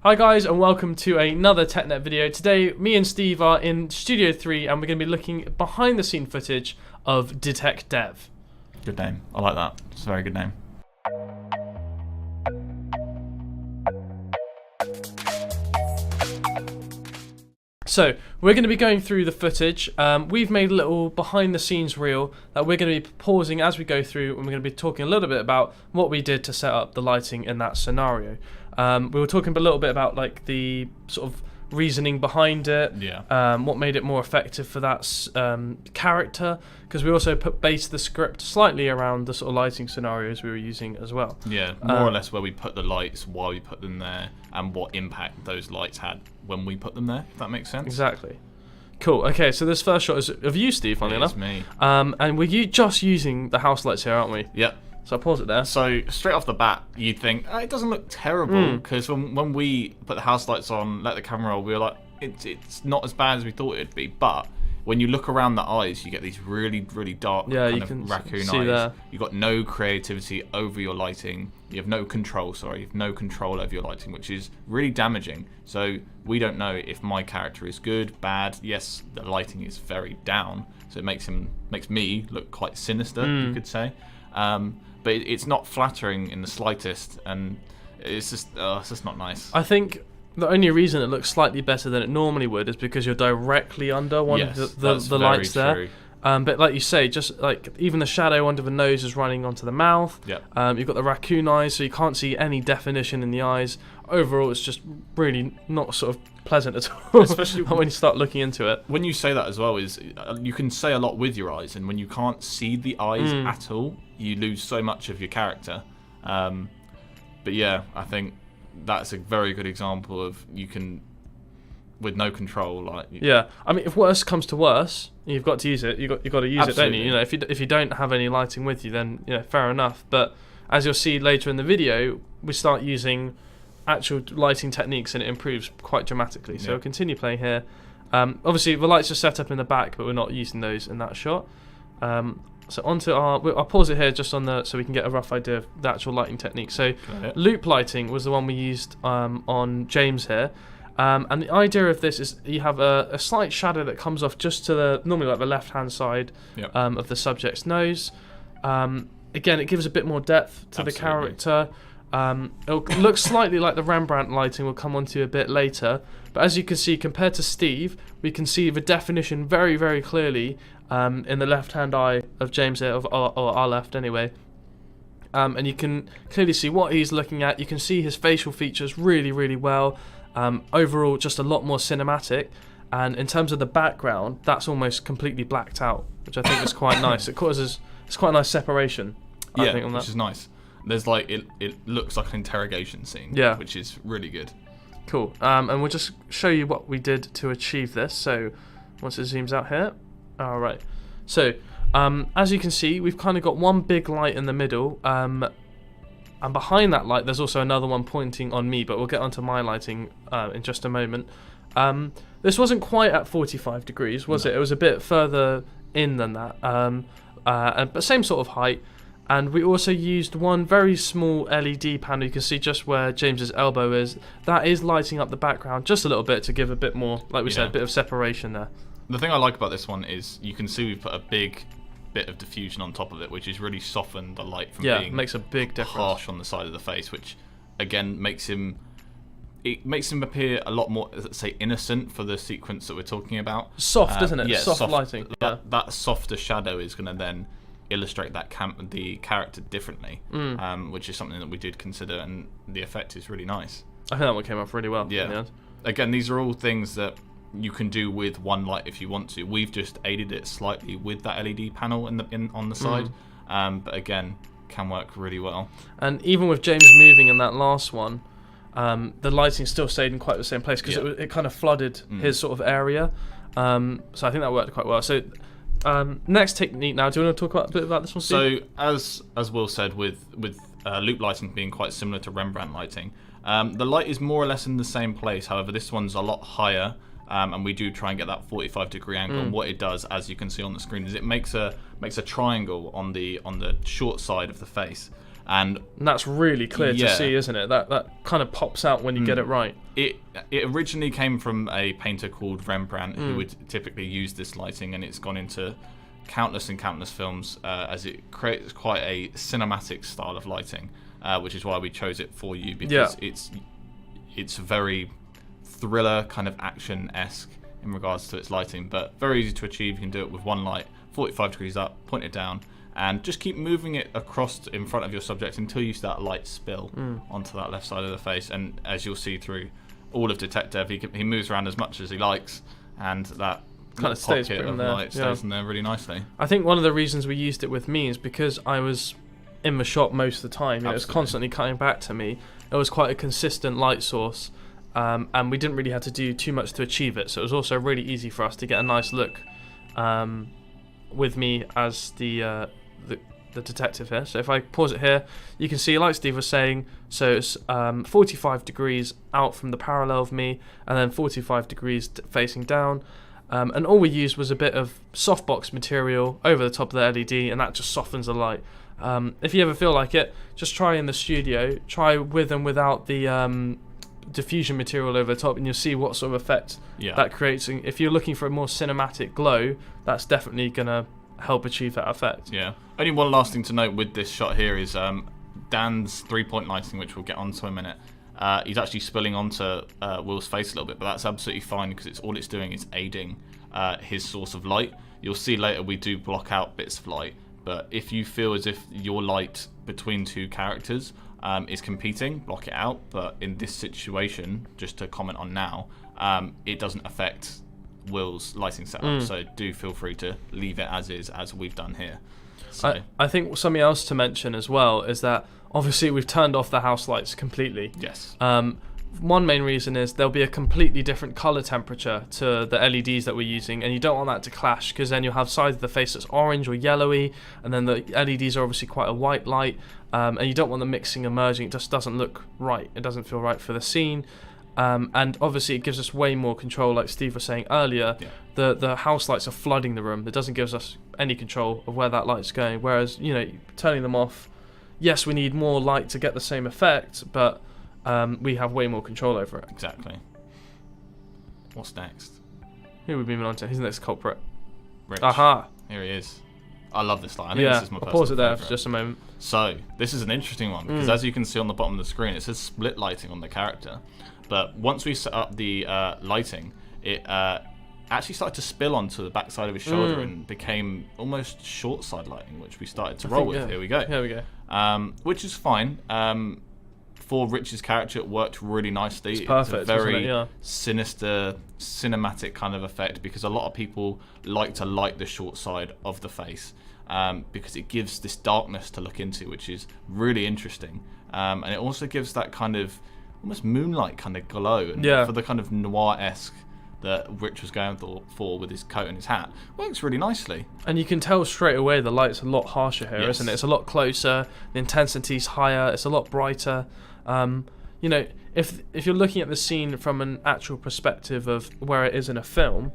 Hi guys and welcome to another TechNet video. Today me and Steve are in Studio 3 and we're going to be looking behind the scene footage of Detect Dev. Good name, I like that, it's a very good name. So we're going to be going through the footage. We've made a little behind the scenes reel that we're going to be pausing as we go through, and we're going to be talking a little bit about what we did to set up the lighting in that scenario. We were talking a little bit about like the sort of reasoning behind it, what made it more effective for that character, because we also based the script slightly around the sort of lighting scenarios we were using as well. Yeah, more or less where we put the lights, why we put them there, and what impact those lights had when we put them there, if that makes sense. Exactly. Cool. Okay, so this first shot is of you, Steve, funnily enough. It's me. And we're just using the house lights here, aren't we? Yep. So I'll pause it there. So straight off the bat, you'd think, it doesn't look terrible, because when we put the house lights on, let the camera roll, we were like, it's not as bad as we thought it'd be. But when you look around the eyes, you get these really, really dark kind of raccoon eyes. There. You've got no creativity over your lighting. You have no control, you have no control over your lighting, which is really damaging. So we don't know if my character is good, bad. Yes, the lighting is very down, so it makes me look quite sinister, you could say. But it's not flattering in the slightest, and it's just not nice. I think the only reason it looks slightly better than it normally would is because you're directly under one of the lights there. But like you say, just like even the shadow under the nose is running onto the mouth. Yep. You've got the raccoon eyes, so you can't see any definition in the eyes. Overall, it's just really not sort of pleasant at all, especially when you start looking into it. When you say that as well, is you can say a lot with your eyes, and when you can't see the eyes at all, you lose so much of your character. But yeah, I think that's a very good example of you can, with no control, like I mean, if worse comes to worse, you've got to use it. You've got to use it, don't you? You know, if you don't have any lighting with you, then fair enough. But as you'll see later in the video, we start using actual lighting techniques and it improves quite dramatically. So we'll continue playing here. Obviously the lights are set up in the back, but we're not using those in that shot. So onto I'll pause it here just on so we can get a rough idea of the actual lighting technique. So loop lighting was the one we used on James here. And the idea of this is you have a slight shadow that comes off just to normally like the left hand side of the subject's nose. Again, it gives a bit more depth to the character. It'll look slightly like the Rembrandt lighting we'll come onto a bit later, but as you can see, compared to Steve, we can see the definition very, very clearly in the left-hand eye of James here, or our left anyway. And you can clearly see what he's looking at. You can see his facial features really, really well. Overall, just a lot more cinematic. And in terms of the background, that's almost completely blacked out, which I think is quite nice. It's quite a nice separation, I think, on that. Which is nice. There's like it looks like an interrogation scene, which is really good. Cool. And we'll just show you what we did to achieve this. So once it zooms out here, all right. So as you can see, we've kind of got one big light in the middle, and behind that light, there's also another one pointing on me. But we'll get onto my lighting in just a moment. This wasn't quite at 45 degrees, was it? It was a bit further in than that, but same sort of height. And we also used one very small LED panel. You can see just where James's elbow is. That is lighting up the background just a little bit to give a bit more, like we said, a bit of separation there. The thing I like about this one is you can see we've put a big bit of diffusion on top of it, which has really softened the light from being makes a big difference. Harsh on the side of the face, which again makes him appear a lot more, let's say, innocent for the sequence that we're talking about. Soft, isn't it? Yeah, soft lighting. That softer shadow is going to then illustrate the character differently, which is something that we did consider, and the effect is really nice. I think that one came off really well. Yeah. In the end. Again, these are all things that you can do with one light if you want to. We've just aided it slightly with that LED panel on the side, but again, can work really well. And even with James moving in that last one, the lighting still stayed in quite the same place because it kind of flooded his sort of area. So I think that worked quite well. So next technique now. Do you want to talk a bit about this one, Steve? So as Will said, with loop lighting being quite similar to Rembrandt lighting, the light is more or less in the same place. However, this one's a lot higher, and we do try and get that 45-degree angle. And what it does, as you can see on the screen, is it makes a triangle on the short side of the face. And that's really clear to see, isn't it? That kind of pops out when you get it right. It originally came from a painter called Rembrandt, who would typically use this lighting, and it's gone into countless and countless films as it creates quite a cinematic style of lighting, which is why we chose it for you, because it's very thriller, kind of action-esque in regards to its lighting, but very easy to achieve. You can do it with one light, 45 degrees up, point it down, and just keep moving it across in front of your subject until you start light spill onto that left side of the face. And as you'll see through all of Detective, he moves around as much as he likes, and that kind of stays pocket of light stays in there really nicely. I think one of the reasons we used it with me is because I was in the shop most of the time. It was constantly cutting back to me. It was quite a consistent light source, and we didn't really have to do too much to achieve it. So it was also really easy for us to get a nice look with me as the detective here. So if I pause it here, you can see, like Steve was saying, so it's 45 degrees out from the parallel of me, and then 45 degrees facing down. And all we used was a bit of softbox material over the top of the LED, and that just softens the light. If you ever feel like it, just try in the studio, try with and without the diffusion material over the top, and you'll see what sort of effect that creates. And if you're looking for a more cinematic glow, that's definitely going to help achieve that effect. Yeah. Only one last thing to note with this shot here is Dan's 3-point lighting, which we'll get onto in a minute. He's actually spilling onto Will's face a little bit, but that's absolutely fine because all it's doing is aiding his source of light. You'll see later we do block out bits of light, but if you feel as if your light between two characters is competing, block it out. But in this situation, just to comment on now, it doesn't affect Will's lighting setup, so do feel free to leave it as is, as we've done here. So I think something else to mention as well is that obviously we've turned off the house lights completely. Yes. One main reason is there'll be a completely different color temperature to the LEDs that we're using, and you don't want that to clash, because then you'll have sides of the face that's orange or yellowy, and then the LEDs are obviously quite a white light, and you don't want the mixing and merging. It just doesn't look right. It doesn't feel right for the scene. And obviously it gives us way more control, like Steve was saying earlier. The house lights are flooding the room. It doesn't give us any control of where that light's going, whereas, turning them off, yes, we need more light to get the same effect, but we have way more control over it. Exactly. What's next? Who are we moving on to? Who's the next culprit? Rich. Aha! Here he is. I love this light. I think this is my personal pause it there favourite. for just a moment. So, this is an interesting one, because as you can see on the bottom of the screen, it says split lighting on the character. But once we set up the lighting, it actually started to spill onto the back side of his shoulder and became almost short side lighting, which we started to roll with. Here we go. Here we go. Which is fine. For Rich's character, it worked really nicely. It's perfect. It's a very isn't it? sinister, cinematic kind of effect, because a lot of people like to light the short side of the face because it gives this darkness to look into, which is really interesting. And it also gives that kind of almost moonlight kind of glow, and for the kind of noir-esque that Rich was going for with his coat and his hat, works really nicely. And you can tell straight away the light's a lot harsher here, isn't it? It's a lot closer, the intensity's higher, it's a lot brighter. If you're looking at the scene from an actual perspective of where it is in a film,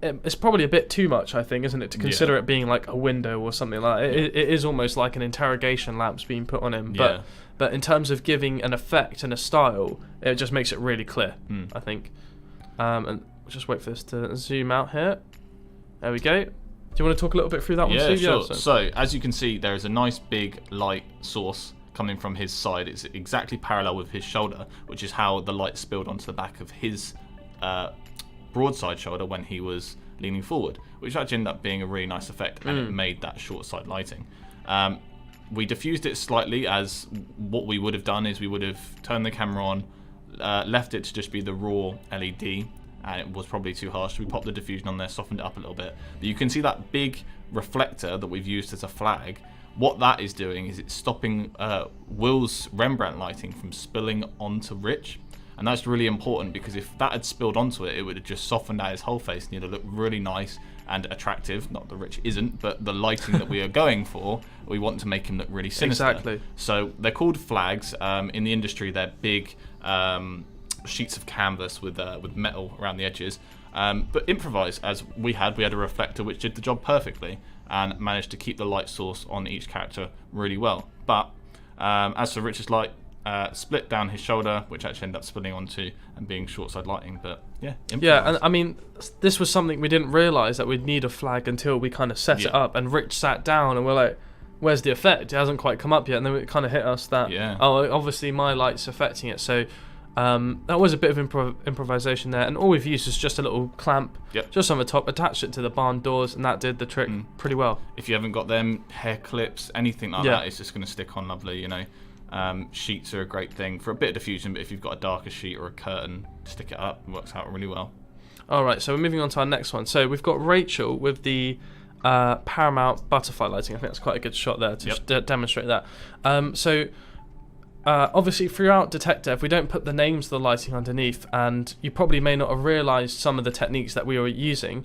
it's probably a bit too much, I think, isn't it, to consider it being like a window or something like that. It is almost like an interrogation lamp's being put on him. But in terms of giving an effect and a style, it just makes it really clear, I think. And we'll just wait for this to zoom out here. There we go. Do you want to talk a little bit through that one, Steve? Yeah, sure. So, as you can see, there is a nice big light source coming from his side. It's exactly parallel with his shoulder, which is how the light spilled onto the back of his broadside shoulder when he was leaning forward, which actually ended up being a really nice effect, and it made that short side lighting. We diffused it slightly, as what we would have done is we would have turned the camera on, left it to just be the raw LED, and it was probably too harsh. We popped the diffusion on there, softened it up a little bit. But you can see that big reflector that we've used as a flag. What that is doing is it's stopping Will's Rembrandt lighting from spilling onto Rich. And that's really important, because if that had spilled onto it, it would have just softened out his whole face and he'd have looked really nice and attractive. Not that Rich isn't, but the lighting that we are going for, we want to make him look really sinister. Exactly. So they're called flags. In the industry, they're big sheets of canvas with metal around the edges. But improvise, as we had a reflector which did the job perfectly and managed to keep the light source on each character really well. But as for Richard's light, split down his shoulder, which actually ended up splitting onto and being short side lighting. But yeah, yeah, and I mean, this was something we didn't realise that we'd need a flag until we kind of set it up, and Rich sat down and we're like, where's the effect? It hasn't quite come up yet, and then it kind of hit us that, oh, obviously my light's affecting it. So that was a bit of improvisation there, and all we've used is just a little clamp just on the top, attached it to the barn doors, and that did the trick pretty well. If you haven't got them, hair clips, anything like that, it's just going to stick on lovely, you know. Sheets are a great thing for a bit of diffusion, but if you've got a darker sheet or a curtain, stick it up, it works out really well. Alright, so we're moving on to our next one. So we've got Rachel with the Paramount butterfly lighting. I think that's quite a good shot there to demonstrate that. Obviously throughout Detect Dev we don't put the names of the lighting underneath, and you probably may not have realised some of the techniques that we were using.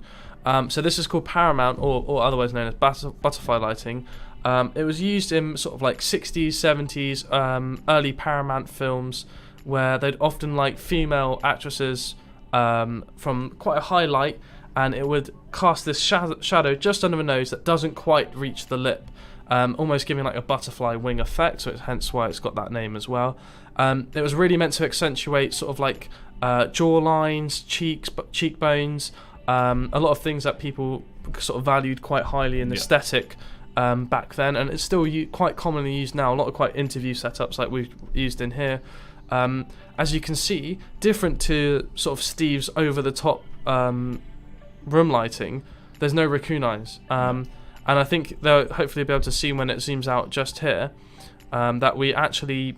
So this is called Paramount, or otherwise known as butterfly lighting. It was used in sort of like 60s, 70s, early Paramount films, where they'd often like female actresses from quite a high light, and it would cast this shadow just under the nose that doesn't quite reach the lip, almost giving like a butterfly wing effect, so it's hence why it's got that name as well. It was really meant to accentuate sort of like jaw lines, cheekbones, a lot of things that people sort of valued quite highly in aesthetic back then, and it's still quite commonly used now. A lot of quite interview setups like we've used in here. As you can see, different to sort of Steve's over-the-top room lighting, there's no raccoon eyes. And I think they'll hopefully be able to see when it zooms out just here that we actually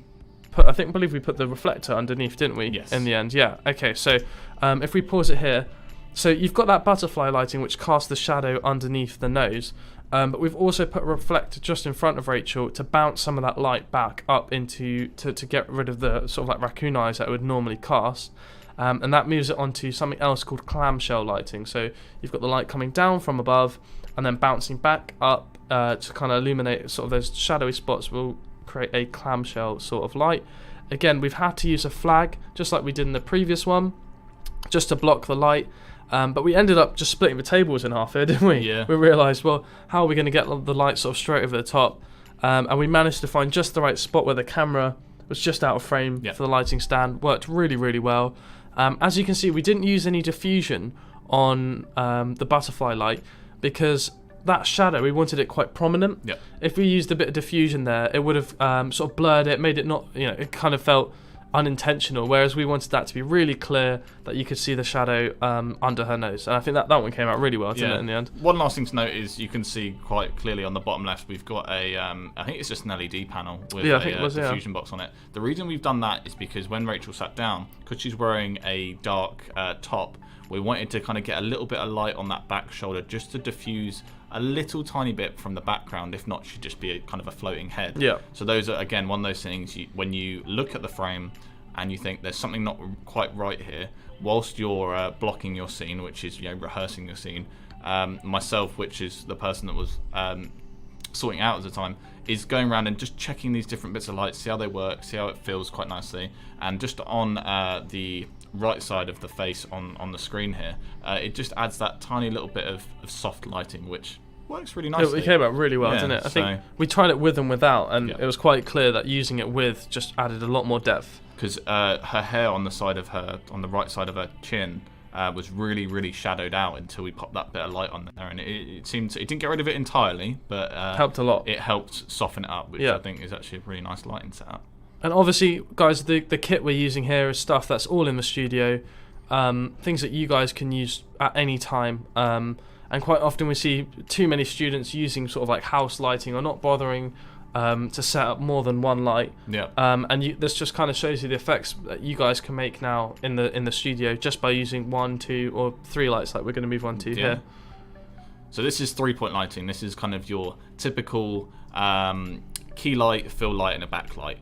believe we put the reflector underneath, didn't we? Yes. In the end, yeah. Okay, so if we pause it here, so you've got that butterfly lighting which casts the shadow underneath the nose. But we've also put a reflector just in front of Rachel to bounce some of that light back up into to get rid of the sort of like raccoon eyes that it would normally cast, and that moves it onto something else called clamshell lighting. So you've got the light coming down from above and then bouncing back up to kind of illuminate sort of those shadowy spots. Will create a clamshell sort of light. Again, we've had to use a flag just like we did in the previous one, just to block the light. But we ended up just splitting the tables in half here, didn't we? Yeah. We realised, well, how are we going to get the light sort of straight over the top? And we managed to find just the right spot where the camera was just out of frame for the lighting stand. Worked really, really well. As you can see, we didn't use any diffusion on the butterfly light because that shadow, we wanted it quite prominent. Yeah. If we used a bit of diffusion there, it would have sort of blurred it, made it not, it kind of felt unintentional, whereas we wanted that to be really clear that you could see the shadow under her nose, and I think that one came out really well, didn't it, in the end? One last thing to note is you can see quite clearly on the bottom left we've got a I think it's just an LED panel with a diffusion box on it. The reason we've done that is because when Rachel sat down, because she's wearing a dark top, we wanted to kind of get a little bit of light on that back shoulder just to diffuse a little tiny bit from the background. If not, she'd just be kind of a floating head. Yeah. So those are, again, one of those things, when you look at the frame and you think there's something not quite right here, whilst you're blocking your scene, which is rehearsing your scene, myself, which is the person that was sorting out at the time, is going around and just checking these different bits of light, see how they work, see how it feels quite nicely. And just on the right side of the face on the screen here, it just adds that tiny little bit of soft lighting, which works really nicely. It came out really well, didn't it? I think we tried it with and without, and it was quite clear that using it with just added a lot more depth. Because her hair on the right side of her chin was really, really shadowed out until we popped that bit of light on there, and it didn't get rid of it entirely, but helped a lot. It helped soften it up, which I think is actually a really nice lighting setup. And obviously, guys, the kit we're using here is stuff that's all in the studio, things that you guys can use at any time. And quite often we see too many students using sort of like house lighting or not bothering to set up more than one light. Yeah. And this just kind of shows you the effects that you guys can make now in the studio just by using 1, 2, or 3 lights, like we're going to move on to here. So this is 3-point lighting. This is kind of your typical key light, fill light, and a backlight.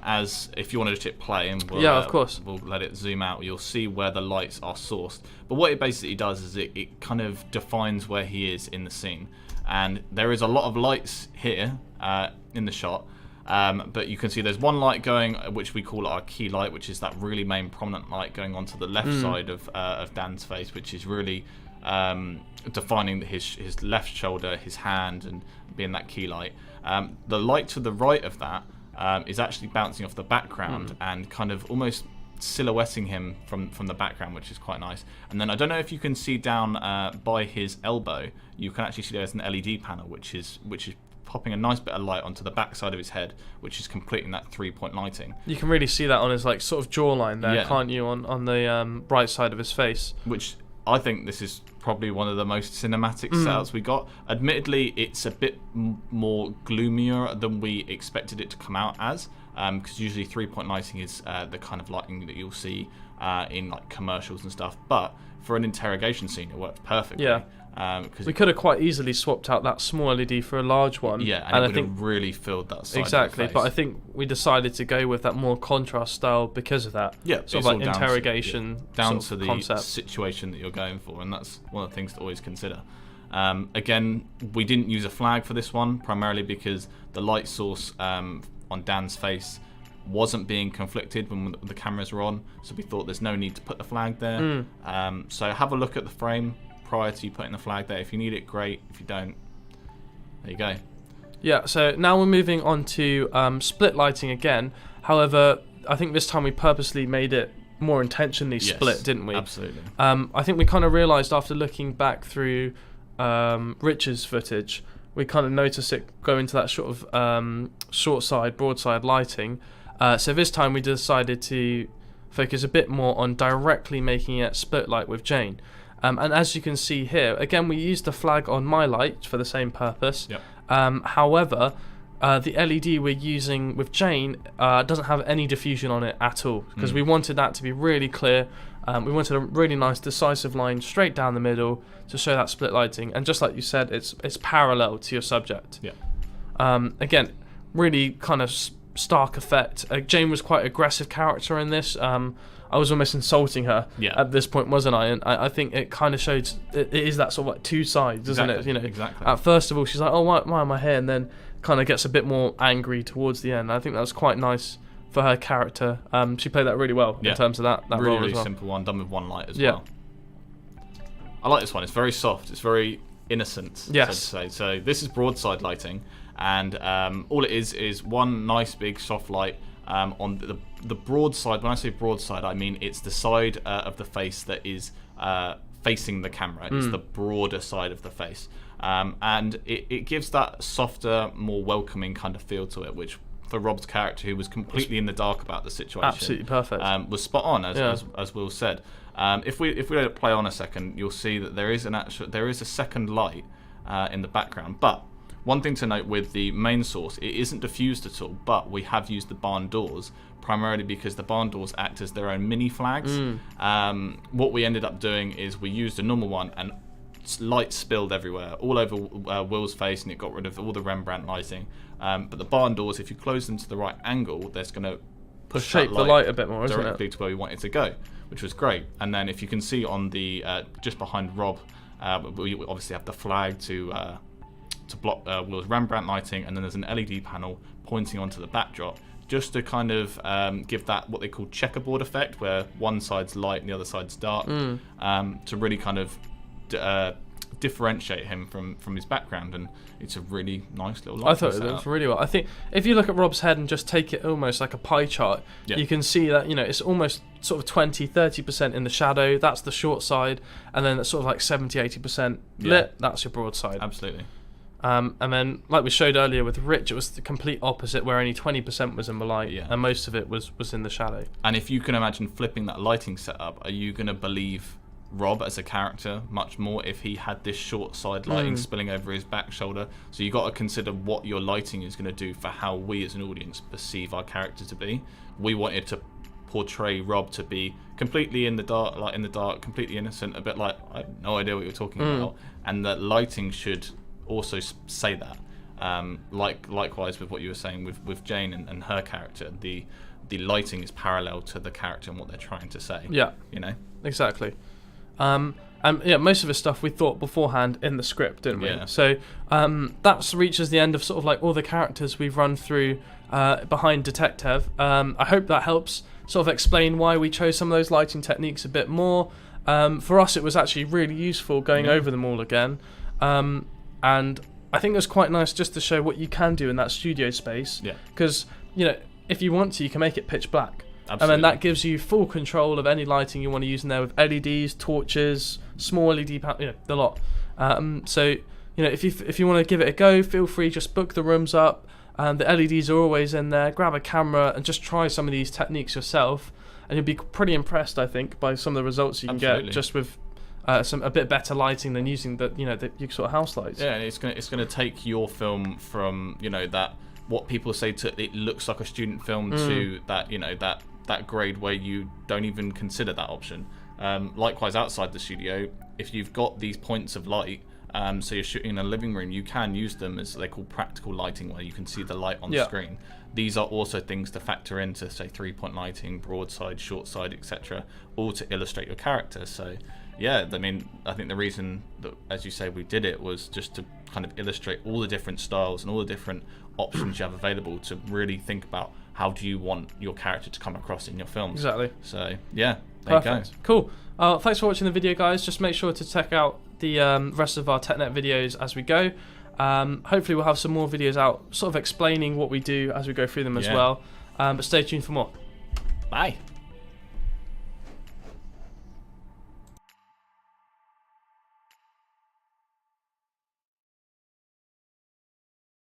As if you want to just hit play, and of course, we'll let it zoom out, you'll see where the lights are sourced. But what it basically does is it kind of defines where he is in the scene. And there is a lot of lights here in the shot, but you can see there's one light going, which we call our key light, which is that really main prominent light going onto the left side of Dan's face, which is really defining his left shoulder, his hand, and being that key light. The light to the right of that is actually bouncing off the background and kind of almost silhouetting him from the background, which is quite nice. And then I don't know if you can see down by his elbow, you can actually see there's an LED panel, which is popping a nice bit of light onto the back side of his head, which is completing that 3-point lighting. You can really see that on his like sort of jawline there, can't you? On the right side of his face. Which I think this is probably one of the most cinematic setups we got. Admittedly, it's a bit more gloomier than we expected it to come out as, because usually 3-point lighting is the kind of lighting that you'll see in like commercials and stuff. But for an interrogation scene, it worked perfectly. Yeah. We could have quite easily swapped out that small LED for a large one. Yeah, and it would have really filled that side exactly. of the face. But I think we decided to go with that more contrast style because of that. Yeah, sort of like interrogation down to the concept. situation that you're going for, and that's one of the things to always consider. Again, we didn't use a flag for this one, primarily because the light source on Dan's face wasn't being conflicted when the cameras were on, so we thought there's no need to put the flag there. So have a look at the frame prior to you putting the flag there. If you need it, great. If you don't, there you go. Yeah, so now we're moving on to split lighting again. However, I think this time we purposely made it more intentionally split, didn't we? Absolutely. I think we kind of realised after looking back through Rich's footage, we kind of noticed it go into that sort of short side, broadside lighting. So this time we decided to focus a bit more on directly making it split light with Jane. And as you can see here, again, we used the flag on my light for the same purpose. Yep. However, the LED we're using with Jane doesn't have any diffusion on it at all, because we wanted that to be really clear. We wanted a really nice decisive line straight down the middle to show that split lighting. And just like you said, it's parallel to your subject. Yeah. Again, really kind of stark effect. Jane was quite an aggressive character in this. I was almost insulting her at this point, wasn't I? And I think it kind of showed it is that sort of like two sides, isn't it? You know, exactly. At first of all, she's like, "Oh, why am I here?" And then kind of gets a bit more angry towards the end. I think that was quite nice for her character. She played that really well in terms of that really, role as really well. simple one, done with one light as well. I like this one. It's very soft. It's very innocent. Yes. So to say. So this is broadside lighting, and all it is one nice big soft light on the broadside. When I say broadside, I mean it's the side of the face that is facing the camera. It's the broader side of the face, and it gives that softer, more welcoming kind of feel to it, which for Rob's character, who was completely in the dark about the situation, absolutely perfect, was spot on, as Will said. If we let it play on a second, you'll see that there is a second light in the background. But one thing to note with the main source, it isn't diffused at all, but we have used the barn doors primarily because the barn doors act as their own mini flags. What we ended up doing is we used a normal one, and light spilled everywhere, all over Will's face, and it got rid of all the Rembrandt lighting. But the barn doors, if you close them to the right angle, that's going to push shape the light a bit more, isn't it? Directly to where we want it to go, which was great. And then if you can see on the just behind Rob, we obviously have the flag to block Will's Rembrandt lighting, and then there's an LED panel pointing onto the backdrop, just to kind of give that what they call checkerboard effect, where one side's light and the other side's dark, to really kind of differentiate him from his background. And it's a really nice little light. I thought it was really well. I think if you look at Rob's head and just take it almost like a pie chart, you can see that, you know, it's almost sort of 20-30% in the shadow. That's the short side, and then it's sort of like 70-80% lit. That's your broadside. Absolutely. And then, like we showed earlier with Rich, it was the complete opposite, where only 20% was in the light, and most of it was in the shadow. And if you can imagine flipping that lighting setup, are you going to believe Rob as a character much more if he had this short side lighting spilling over his back shoulder? So you got to consider what your lighting is going to do for how we as an audience perceive our character to be. We wanted to portray Rob to be completely in the dark, completely innocent, a bit like I have no idea what you're talking about, and that lighting should also say that. Likewise with what you were saying with Jane and her character, the lighting is parallel to the character and what they're trying to say. Yeah, you know, exactly. And most of the stuff we thought beforehand in the script, didn't we? So that reaches the end of sort of like all the characters we've run through behind Detective. I hope that helps sort of explain why we chose some of those lighting techniques a bit more. For us, it was actually really useful going over them all again, and I think it was quite nice just to show what you can do in that studio space. Because if you want to, you can make it pitch black. Absolutely. And then that gives you full control of any lighting you want to use in there with LEDs, torches, small LED, the lot. So if you want to give it a go, feel free. Just book the rooms up. The LEDs are always in there. Grab a camera and just try some of these techniques yourself, and you'll be pretty impressed, I think, by some of the results you can get just with a bit better lighting than using the your sort of house lights. Yeah, and it's gonna take your film from that what people say to it looks like a student film to that grade where you don't even consider that option. Likewise, outside the studio, if you've got these points of light, so you're shooting in a living room, you can use them as they call practical lighting, where you can see the light on the screen. These are also things to factor into, say, 3-point lighting, broadside, short side, etc., all to illustrate your character. So yeah, I mean, I think the reason that, as you say, we did it was just to kind of illustrate all the different styles and all the different options you have available to really think about how do you want your character to come across in your films. Exactly. So yeah, there you go. Cool. Thanks for watching the video, guys. Just make sure to check out the rest of our TechNet videos as we go. Hopefully we'll have some more videos out sort of explaining what we do as we go through them as well. But stay tuned for more. Bye.